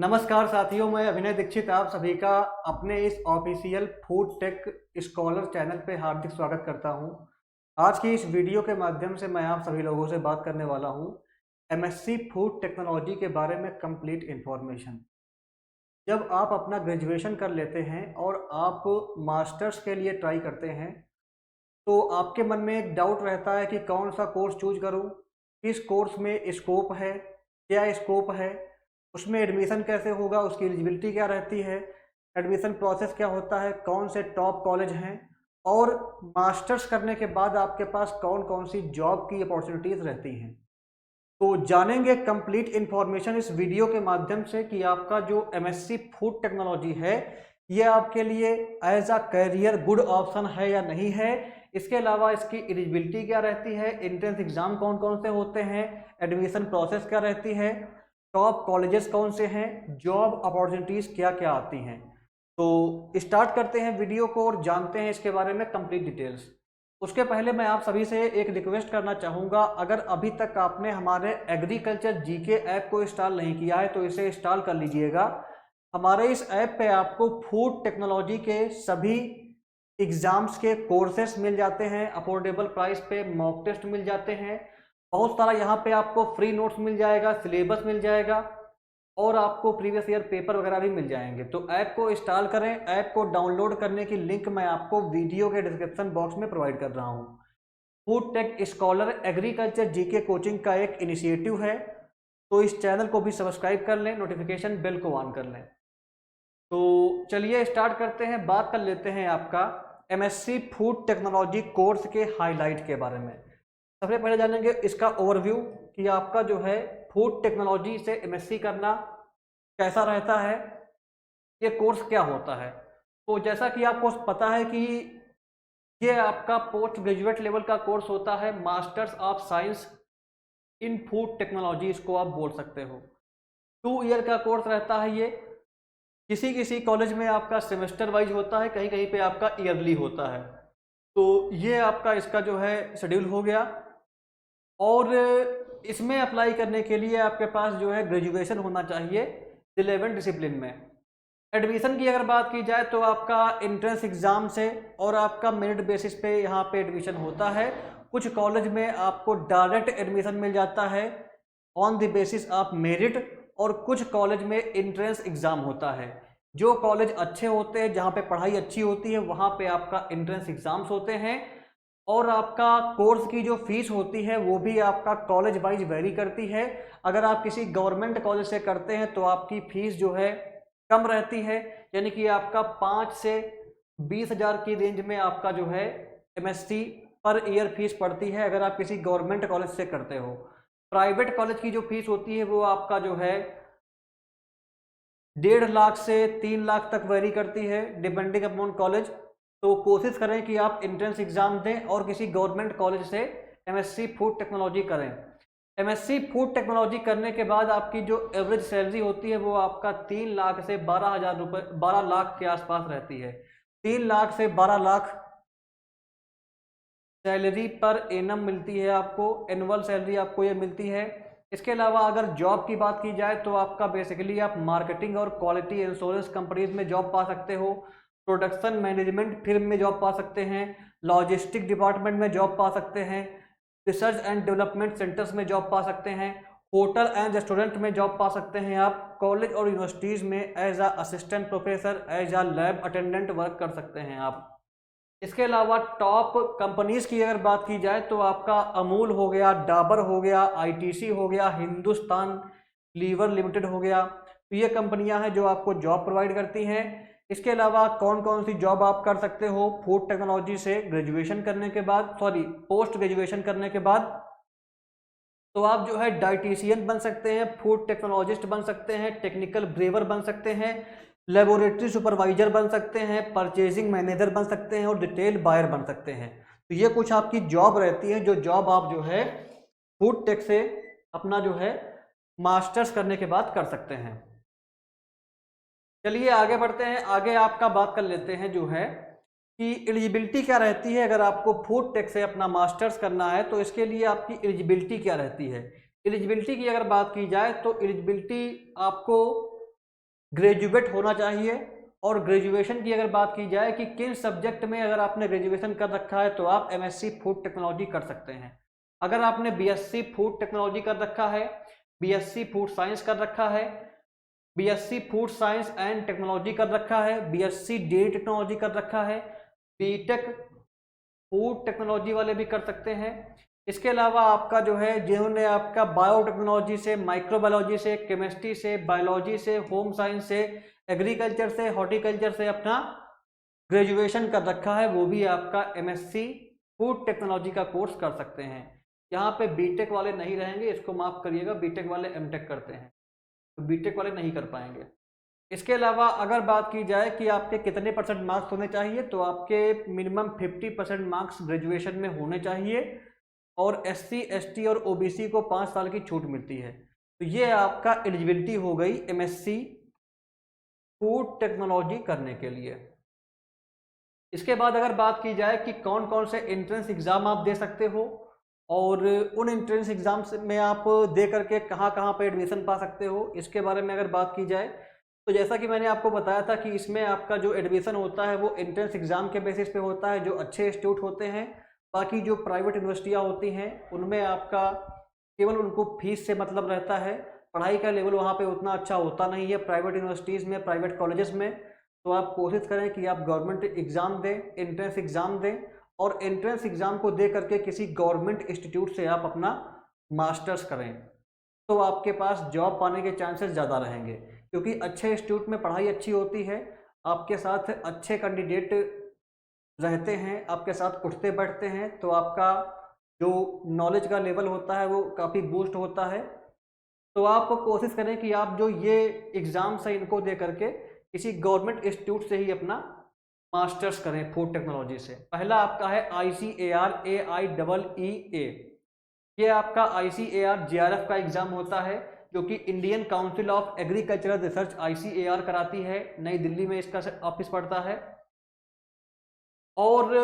नमस्कार साथियों, मैं अभिनय दीक्षित आप सभी का अपने इस official food tech scholar channel पे हार्दिक स्वागत करता हूं। आज की इस वीडियो के माध्यम से मैं आप सभी लोगों से बात करने वाला हूं एमएससी फूड टेक्नोलॉजी के बारे में कंप्लीट इन्फॉर्मेशन। जब आप अपना ग्रेजुएशन कर लेते हैं और आप मास्टर्स के लिए ट्राई करते हैं तो आपके मन में एक डाउट रहता है कि कौन सा कोर्स चूज करूं, किस कोर्स में स्कोप है, क्या स्कोप है, उसमें एडमिशन कैसे होगा, उसकी एलिजिबिलिटी क्या रहती है, एडमिशन प्रोसेस क्या होता है, कौन से टॉप कॉलेज हैं और मास्टर्स करने के बाद आपके पास कौन कौन सी जॉब की अपॉर्चुनिटीज़ रहती हैं। तो जानेंगे कंप्लीट इन्फॉर्मेशन इस वीडियो के माध्यम से कि आपका जो एमएससी फूड टेक्नोलॉजी है ये आपके लिए as a career good option है या नहीं है। इसके अलावा इसकी एलिजिबिलिटी क्या रहती है, एंट्रेंस एग्जाम कौन कौन से होते हैं, एडमिशन प्रोसेस क्या रहती है, टॉप कॉलेजेस कौन से हैं, जॉब अपॉर्चुनिटीज़ क्या क्या आती हैं। तो स्टार्ट करते हैं वीडियो को और जानते हैं इसके बारे में कंप्लीट डिटेल्स। उसके पहले मैं आप सभी से एक रिक्वेस्ट करना चाहूँगा, अगर अभी तक आपने हमारे एग्रीकल्चर जीके ऐप को इंस्टॉल नहीं किया है तो इसे इंस्टॉल कर लीजिएगा। हमारे इस ऐप पे आपको फूड टेक्नोलॉजी के सभी एग्जाम्स के कोर्सेस मिल जाते हैं, अफोर्डेबल प्राइस पे मॉक टेस्ट मिल जाते हैं, बहुत सारा यहाँ पे आपको फ्री नोट्स मिल जाएगा, सिलेबस मिल जाएगा और आपको प्रीवियस ईयर पेपर वगैरह भी मिल जाएंगे। तो ऐप को इंस्टॉल करें। ऐप को डाउनलोड करने की लिंक मैं आपको वीडियो के डिस्क्रिप्शन बॉक्स में प्रोवाइड कर रहा हूँ। Food tech scholar agriculture GK coaching का एक इनिशिएटिव है, तो इस चैनल को भी सब्सक्राइब कर लें, नोटिफिकेशन बेल को ऑन कर लें। तो चलिए स्टार्ट करते हैं, बात कर लेते हैं आपका एमएससी फूड टेक्नोलॉजी कोर्स के हाईलाइट के बारे में। सबसे पहले जानेंगे इसका ओवरव्यू कि आपका जो है फूड टेक्नोलॉजी से एमएससी करना कैसा रहता है, ये कोर्स क्या होता है। तो जैसा कि आपको पता है कि ये आपका पोस्ट ग्रेजुएट लेवल का कोर्स होता है, masters of science in food technology इसको आप बोल सकते हो। 2 ईयर का कोर्स रहता है ये। किसी किसी कॉलेज में आपका सेमेस्टर वाइज होता है, कहीं कहीं पे आपका ईयरली होता है। तो ये आपका इसका जो है शेड्यूल हो गया। और इसमें अप्लाई करने के लिए आपके पास जो है ग्रेजुएशन होना चाहिए रिलेवेंट डिसिप्लिन में। एडमिशन की अगर बात की जाए तो आपका एंट्रेंस एग्जाम से और आपका मेरिट बेसिस पे यहाँ पे एडमिशन होता है। कुछ कॉलेज में आपको डायरेक्ट एडमिशन मिल जाता है on the basis of merit, और कुछ कॉलेज में एंट्रेंस एग्जाम होता है। जो कॉलेज अच्छे होते हैं, जहाँ पे पढ़ाई अच्छी होती है, वहाँ पे आपका एंट्रेंस एग्जाम्स होते हैं। और आपका कोर्स की जो फीस होती है वो भी आपका कॉलेज वाइज वेरी करती है। अगर आप किसी गवर्नमेंट कॉलेज से करते हैं तो आपकी फीस जो है कम रहती है, यानी कि आपका 5 से 20,000 की रेंज में आपका जो है एमएससी पर ईयर फीस पड़ती है अगर आप किसी गवर्नमेंट कॉलेज से करते हो। प्राइवेट कॉलेज की जो फीस होती है वो आपका जो है 1.5 लाख से 3 लाख तक वेरी करती है डिपेंडिंग अपॉन कॉलेज। तो कोशिश करें कि आप एंट्रेंस एग्जाम दें और किसी गवर्नमेंट कॉलेज से एमएससी फूड टेक्नोलॉजी करें। एमएससी फूड टेक्नोलॉजी करने के बाद आपकी जो एवरेज सैलरी होती है वो आपका 3 लाख से 12,000 रुपये 12 लाख के आसपास रहती है। 3 लाख से 12 लाख सैलरी पर एनम मिलती है आपको, एनुअल सैलरी आपको ये मिलती है। इसके अलावा अगर जॉब की बात की जाए तो आपका बेसिकली आप मार्केटिंग और क्वालिटी इंश्योरेंस कंपनीज में जॉब पा सकते हो, प्रोडक्शन मैनेजमेंट फिर्म में जॉब पा सकते हैं, लॉजिस्टिक डिपार्टमेंट में जॉब पा सकते हैं, रिसर्च एंड डेवलपमेंट सेंटर्स में जॉब पा सकते हैं, होटल एंड रेस्टोरेंट में जॉब पा सकते हैं। आप कॉलेज और यूनिवर्सिटीज़ में as a assistant professor, as a lab attendant work कर सकते हैं आप। इसके अलावा टॉप कंपनीज की अगर बात की जाए तो आपका अमूल हो गया, डाबर हो गया, आईटीसी हो गया, हिंदुस्तान लीवर लिमिटेड हो गया। तो ये कंपनियां हैं जो आपको जॉब प्रोवाइड करती हैं। इसके अलावा कौन कौन सी जॉब आप कर सकते हो फूड टेक्नोलॉजी से ग्रेजुएशन करने के बाद, सॉरी पोस्ट ग्रेजुएशन करने के बाद, तो आप जो है डाइटिशियन बन सकते हैं, फूड टेक्नोलॉजिस्ट बन सकते हैं, टेक्निकल ब्रेवर बन सकते हैं, लेबोरेटरी सुपरवाइजर बन सकते हैं, परचेजिंग मैनेजर बन सकते हैं और डिटेल बायर बन सकते हैं। तो ये कुछ आपकी जॉब रहती है जो जॉब आप जो है फूड टेक से अपना जो है मास्टर्स करने के बाद कर सकते हैं। चलिए आगे बढ़ते हैं। आगे आपका बात कर लेते हैं जो है कि एलिजिबिलिटी क्या रहती है। अगर आपको फूड टेक से अपना मास्टर्स करना है तो इसके लिए आपकी एलिजिबिलिटी क्या रहती है। एलिजिबिलिटी की अगर बात की जाए तो एलिजिबिलिटी आपको ग्रेजुएट होना चाहिए। और ग्रेजुएशन की अगर बात की जाए कि किन सब्जेक्ट में अगर आपने ग्रेजुएशन कर रखा है तो आप एमएससी फूड टेक्नोलॉजी कर सकते हैं। अगर आपने बीएससी फूड टेक्नोलॉजी कर रखा है, बीएससी फूड साइंस कर रखा है, BSc food science and technology कर रखा है, बीएससी डेयरी टेक्नोलॉजी कर रखा है, बीटेक फूड टेक्नोलॉजी वाले भी कर सकते हैं। इसके अलावा आपका जो है जिन्होंने आपका बायोटेक्नोलॉजी से, माइक्रोबायोलॉजी से, केमिस्ट्री से, बायोलॉजी से, होम साइंस से, एग्रीकल्चर से, हॉर्टिकल्चर से अपना ग्रेजुएशन कर रखा है, वो भी आपका एमएससी फूड टेक्नोलॉजी का कोर्स कर सकते हैं। यहाँ पे बीटेक वाले नहीं रहेंगे, इसको माफ करिएगा, बीटेक वाले एमटेक करते हैं तो बीटेक वाले नहीं कर पाएंगे। इसके अलावा अगर बात की जाए कि आपके कितने परसेंट मार्क्स होने चाहिए तो आपके मिनिमम 50% मार्क्स ग्रेजुएशन में होने चाहिए और एससी, एसटी और ओबीसी को 5 साल की छूट मिलती है। तो ये आपका एलिजिबिलिटी हो गई एमएससी फूड टेक्नोलॉजी करने के लिए। इसके बाद अगर बात की जाए कि कौन कौन से एंट्रेंस एग्जाम आप दे सकते हो और उन एंट्रेंस एग्जाम्स में आप दे करके कहाँ कहाँ पर एडमिशन पा सकते हो, इसके बारे में अगर बात की जाए तो जैसा कि मैंने आपको बताया था कि इसमें आपका जो एडमिशन होता है वो एंट्रेंस एग्जाम के बेसिस पे होता है, जो अच्छे इंस्टीट्यूट होते हैं। बाकी जो प्राइवेट यूनिवर्सिटियाँ होती हैं उनमें आपका केवल उनको फीस से मतलब रहता है, पढ़ाई का लेवल वहाँ पे उतना अच्छा होता नहीं है प्राइवेट यूनिवर्सिटीज़ में, प्राइवेट कॉलेजेस में। तो आप कोशिश करें कि आप गवर्नमेंट एग्ज़ाम दें, एंट्रेंस एग्ज़ाम दें और एंट्रेंस एग्ज़ाम को दे करके किसी गवर्नमेंट इंस्टीट्यूट से आप अपना मास्टर्स करें, तो आपके पास जॉब पाने के चांसेस ज़्यादा रहेंगे। क्योंकि अच्छे इंस्टीट्यूट में पढ़ाई अच्छी होती है, आपके साथ अच्छे कैंडिडेट रहते हैं, आपके साथ उठते बैठते हैं, तो आपका जो नॉलेज का लेवल होता है वो काफ़ी बूस्ट होता है। तो आप कोशिश करें कि आप जो ये एग्ज़ाम्स हैं इनको दे करके किसी गवर्नमेंट इंस्टीट्यूट से ही अपना मास्टर्स करें फूड टेक्नोलॉजी से। पहला आपका है ICAR-AIEE। ये आपका ICAR JRF का एग्ज़ाम होता है जो कि Indian council of agricultural research ICAR कराती है, नई दिल्ली में इसका ऑफिस पड़ता है। और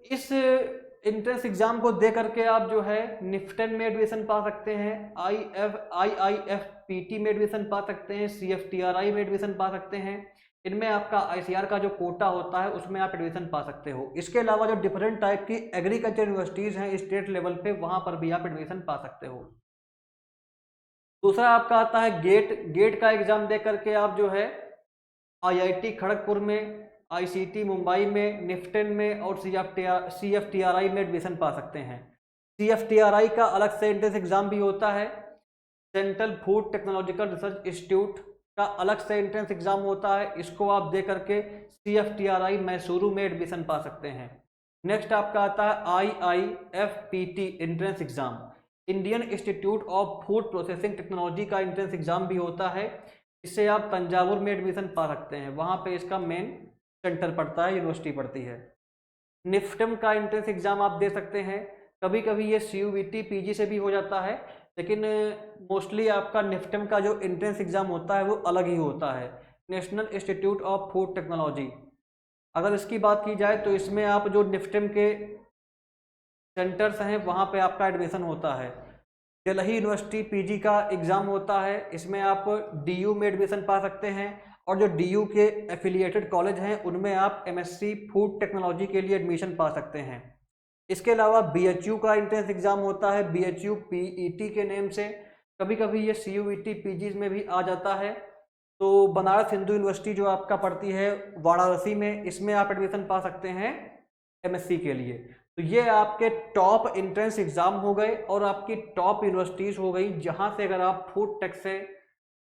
इस एंट्रेंस एग्जाम को दे करके आप जो है निफ्टन में एडमिशन पा सकते हैं, IIFPT में एडमिशन पा सकते हैं, CFTRI में एडमिशन पा सकते हैं। इनमें आपका ICAR का जो कोटा होता है उसमें आप एडमिशन पा सकते हो। इसके अलावा जो डिफरेंट टाइप की एग्रीकल्चर यूनिवर्सिटीज़ हैं स्टेट लेवल पे, वहाँ पर भी आप एडमिशन पा सकते हो। दूसरा आपका आता है गेट का एग्ज़ाम दे करके आप जो है IIT खड़गपुर में, ICT मुंबई में, निफ्टन में और CFTRI में एडमिशन पा सकते हैं। CFTRI का अलग से एंट्रेंस एग्ज़ाम भी होता है, central food technological research institute का अलग से एंट्रेंस एग्ज़ाम होता है, इसको आप दे करके CFTRI मैसूरू में एडमिशन पा सकते हैं। नेक्स्ट आपका आता है IIFPT entrance exam, Indian institute of food processing technology का एंट्रेंस एग्ज़ाम भी होता है। इससे आप तंजावुर में एडमिशन पा सकते हैं, वहाँ पे इसका मेन सेंटर पड़ता है, यूनिवर्सिटी पड़ती है। निफ्टम का एंट्रेंस एग्ज़ाम आप दे सकते हैं, कभी कभी ये CUET PG से भी हो जाता है, लेकिन मोस्टली आपका निफ्टम का जो एंट्रेंस एग्ज़ाम होता है वो अलग ही होता है, national institute of food technology. अगर इसकी बात की जाए तो इसमें आप जो निफ्टम के सेंटर्स हैं वहाँ पे आपका एडमिशन होता है। दिल्ली यूनिवर्सिटी PG का एग्ज़ाम होता है, इसमें आप DU में एडमिशन पा सकते हैं और जो DU के एफिलिएटेड कॉलेज हैं उनमें आप MSc फूड टेक्नोलॉजी के लिए एडमिशन पा सकते हैं। इसके अलावा BHU का एंट्रेंस एग्ज़ाम होता है, BHU PET के नेम से, कभी कभी ये CUET PG में भी आ जाता है। तो बनारस हिंदू यूनिवर्सिटी जो आपका पड़ती है वाराणसी में, इसमें आप एडमिशन पा सकते हैं MSc के लिए। तो ये आपके टॉप एंट्रेंस एग्ज़ाम हो गए और आपकी टॉप यूनिवर्सिटीज़ हो गई, जहाँ से अगर आप फूड टेक से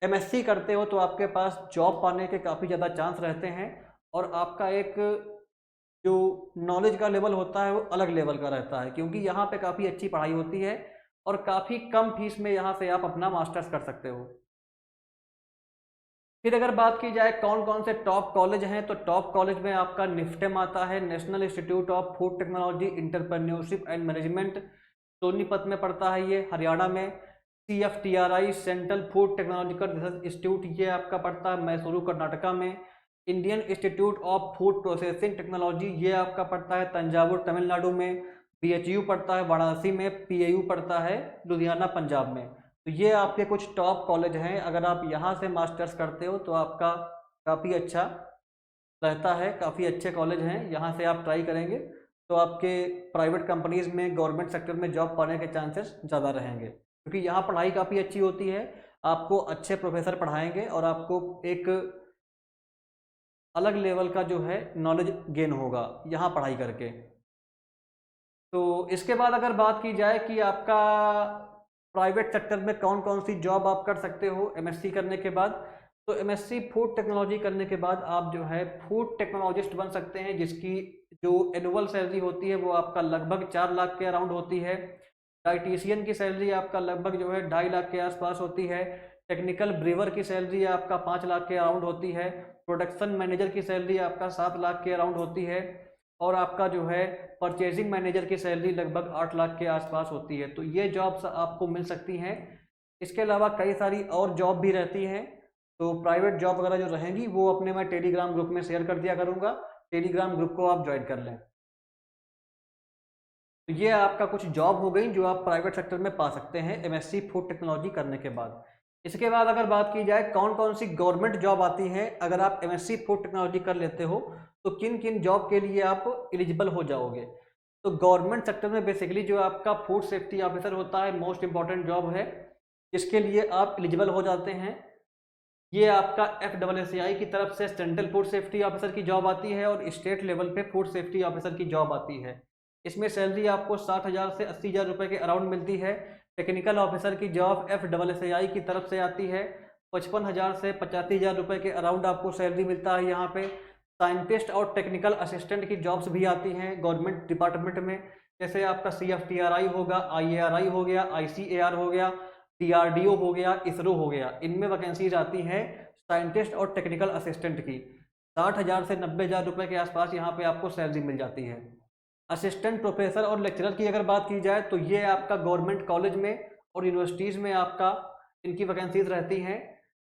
MSc करते हो तो आपके पास जॉब पाने के काफ़ी ज़्यादा चांस रहते हैं और आपका एक जो नॉलेज का लेवल होता है वो अलग लेवल का रहता है, क्योंकि यहाँ पे काफ़ी अच्छी पढ़ाई होती है और काफ़ी कम फीस में यहाँ से आप अपना मास्टर्स कर सकते हो। फिर अगर बात की जाए कौन कौन से टॉप कॉलेज हैं, तो टॉप कॉलेज में आपका निफ्टेम आता है, national institute of food technology entrepreneurship and management, Sonipat में पड़ता है ये हरियाणा में। CFTRI central food technological research institute ये आपका पड़ता है मैसूरू कर्नाटका में। Indian institute of food processing technology ये आपका पड़ता है तंजावुर तमिलनाडु में। BHU पड़ता है वाराणसी में, PAU पड़ता है लुधियाना पंजाब में। तो ये आपके कुछ टॉप कॉलेज हैं। अगर आप यहाँ से मास्टर्स करते हो तो आपका काफ़ी अच्छा रहता है, काफ़ी अच्छे कॉलेज हैं, यहाँ से आप ट्राई करेंगे तो आपके प्राइवेट कंपनीज़ में, गवर्नमेंट सेक्टर में जॉब पाने के चांसेस ज़्यादा रहेंगे, क्योंकि यहाँ पढ़ाई काफ़ी अच्छी होती है। आपको अच्छे प्रोफेसर पढ़ाएंगे और आपको एक अलग लेवल का जो है नॉलेज गेन होगा यहाँ पढ़ाई करके। तो इसके बाद अगर बात की जाए कि आपका प्राइवेट सेक्टर में कौन कौन सी जॉब आप कर सकते हो एमएससी करने के बाद, तो एमएससी फूड टेक्नोलॉजी करने के बाद आप जो है फूड टेक्नोलॉजिस्ट बन सकते हैं, जिसकी जो एनुअल सैलरी होती है वो आपका लगभग 4 लाख के अराउंड होती है। डाइटिशियन की सैलरी आपका लगभग जो है 2.5 लाख के आसपास होती है। टेक्निकल ब्रीवर की सैलरी आपका 5 लाख के अराउंड होती है। प्रोडक्शन मैनेजर की सैलरी आपका 7 लाख के अराउंड होती है। और आपका जो है परचेजिंग मैनेजर की सैलरी लगभग 8 लाख के आसपास होती है। तो ये जॉब्स आपको मिल सकती हैं। इसके अलावा कई सारी और जॉब भी रहती हैं। तो प्राइवेट जॉब वगैरह जो रहेंगी वो अपने मैं टेलीग्राम ग्रुप में शेयर कर दिया करूँगा, टेलीग्राम ग्रुप को आप ज्वाइन कर लें। तो ये आपका कुछ जॉब हो गई जो आप प्राइवेट सेक्टर में पा सकते हैं एमएससी फूड टेक्नोलॉजी करने के बाद। इसके बाद अगर बात की जाए कौन कौन सी गवर्नमेंट जॉब आती है अगर आप एमएससी फूड टेक्नोलॉजी कर लेते हो, तो किन किन जॉब के लिए आप एलिजिबल हो जाओगे। तो गवर्नमेंट सेक्टर में बेसिकली जो आपका फूड सेफ्टी ऑफिसर होता है, मोस्ट इंपॉर्टेंट जॉब है, जिसके लिए आप एलिजिबल हो जाते हैं। ये आपका FSSAI की तरफ से सेंट्रल फूड सेफ्टी ऑफिसर की जॉब आती है और स्टेट लेवल पे फूड सेफ्टी ऑफिसर की जॉब आती है। इसमें सैलरी आपको 60,000 से 80,000 रुपये के अराउंड मिलती है। टेक्निकल ऑफिसर की जॉब FSSAI की तरफ से आती है, 55,000 से 85,000 रुपये के अराउंड आपको सैलरी मिलता है यहाँ पे। साइंटिस्ट और टेक्निकल असिस्टेंट की जॉब्स भी आती हैं गवर्नमेंट डिपार्टमेंट में, जैसे आपका CFTRI होगा, IARI हो गया, ICAR हो गया, DRDO हो गया, इसरो हो गया। इनमें वैकेंसीज आती हैं साइंटिस्ट और टेक्निकल असिस्टेंट की। 60,000 से 90,000 रुपये के आसपास यहाँ पे आपको सैलरी मिल जाती है। असिस्टेंट प्रोफेसर और लेक्चरर की अगर बात की जाए तो ये आपका गवर्नमेंट कॉलेज में और यूनिवर्सिटीज़ में आपका इनकी वैकेंसीज रहती हैं।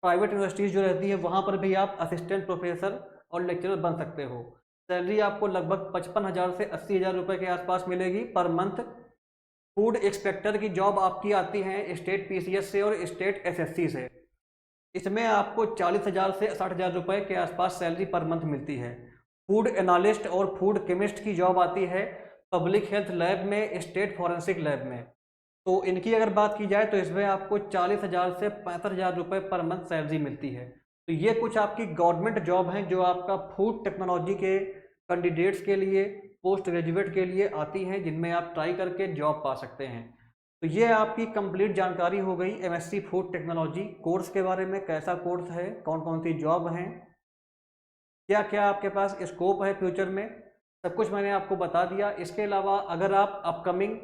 प्राइवेट यूनिवर्सिटीज़ जो रहती है वहाँ पर भी आप असिस्टेंट प्रोफेसर और लेक्चरर बन सकते हो। सैलरी आपको लगभग 55,000 से 80,000 रुपये के आसपास मिलेगी पर मंथ। फूड इंस्पेक्टर की जॉब आपकी आती है स्टेट PCS से और स्टेट SSC से। इसमें आपको 40,000 से 60,000 रुपये के आसपास सैलरी पर मंथ मिलती है। फूड एनालिस्ट और फूड केमिस्ट की जॉब आती है पब्लिक हेल्थ लैब में, स्टेट फॉरेंसिक लैब में। तो इनकी अगर बात की जाए तो इसमें आपको 40,000 से 65,000 रुपये पर मंथ सैलरी मिलती है। तो ये कुछ आपकी गवर्नमेंट जॉब हैं जो आपका फूड टेक्नोलॉजी के कैंडिडेट्स के लिए, पोस्ट ग्रेजुएट के लिए आती हैं, जिनमें आप ट्राई करके जॉब पा सकते हैं। तो ये आपकी कंप्लीट जानकारी हो गई MSc फूड टेक्नोलॉजी कोर्स के बारे में, कैसा कोर्स है, कौन कौन सी जॉब हैं, क्या क्या आपके पास स्कोप है फ्यूचर में, सब कुछ मैंने आपको बता दिया। इसके अलावा अगर आप अपकमिंग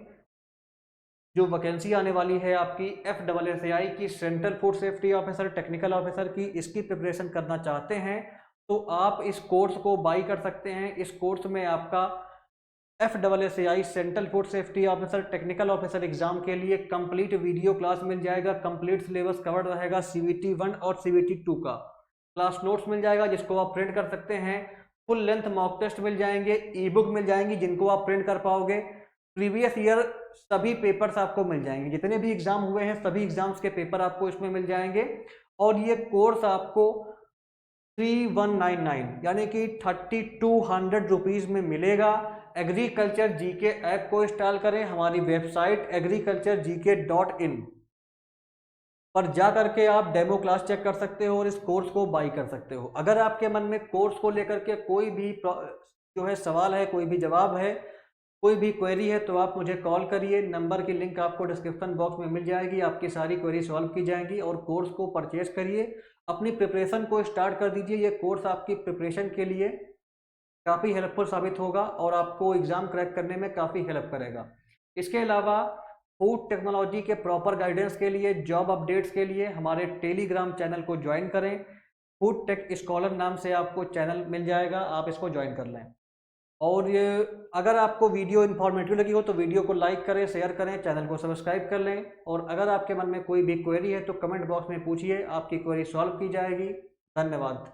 जो वैकेंसी आने वाली है आपकी FSSAI की central food safety officer, technical officer की, इसकी प्रिपरेशन करना चाहते हैं तो आप इस कोर्स को बाई कर सकते हैं। इस कोर्स में आपका FSSAI central food safety officer, technical officer exam के लिए कंप्लीट वीडियो क्लास मिल जाएगा, कंप्लीट सिलेबस कवर्ड रहेगा, CBT 1 और CBT 2 का क्लास नोट्स मिल जाएगा जिसको आप प्रिंट कर सकते हैं, फुल लेंथ मॉक टेस्ट मिल जाएंगे, ई-बुक मिल जाएंगी जिनको आप प्रिंट कर पाओगे, प्रीवियस ईयर सभी पेपर्स आपको मिल जाएंगे, जितने भी एग्जाम हुए हैं सभी एग्जाम्स के पेपर आपको इसमें मिल जाएंगे। और ये कोर्स आपको 3199 यानी कि 3200 रुपीज़ में मिलेगा। एग्रीकल्चर जीके ऐप को इंस्टॉल करें, हमारी वेबसाइट agriculturegk.in पर जा करके आप डेमो क्लास चेक कर सकते हो और इस कोर्स को बाई कर सकते हो। अगर आपके मन में कोर्स को लेकर के कोई भी जो है सवाल है, कोई भी जवाब है, कोई भी क्वेरी है तो आप मुझे कॉल करिए। नंबर की लिंक आपको डिस्क्रिप्शन बॉक्स में मिल जाएगी, आपकी सारी क्वेरी सॉल्व की जाएंगी और कोर्स को परचेज करिए, अपनी प्रिपरेशन को स्टार्ट कर दीजिए। ये कोर्स आपकी प्रिपरेशन के लिए काफ़ी हेल्पफुल साबित होगा और आपको एग्ज़ाम क्रैक करने में काफ़ी हेल्प करेगा। इसके अलावा फूड टेक्नोलॉजी के प्रॉपर गाइडेंस के लिए, जॉब अपडेट्स के लिए हमारे टेलीग्राम चैनल को ज्वाइन करें। फूड टेक स्कॉलर नाम से आपको चैनल मिल जाएगा, आप इसको ज्वाइन कर लें। और अगर आपको वीडियो इन्फॉर्मेटिव लगी हो तो वीडियो को लाइक करें, शेयर करें, चैनल को सब्सक्राइब कर लें। और अगर आपके मन में कोई भी क्वेरी है तो कमेंट बॉक्स में पूछिए, आपकी क्वेरी सॉल्व की जाएगी। धन्यवाद।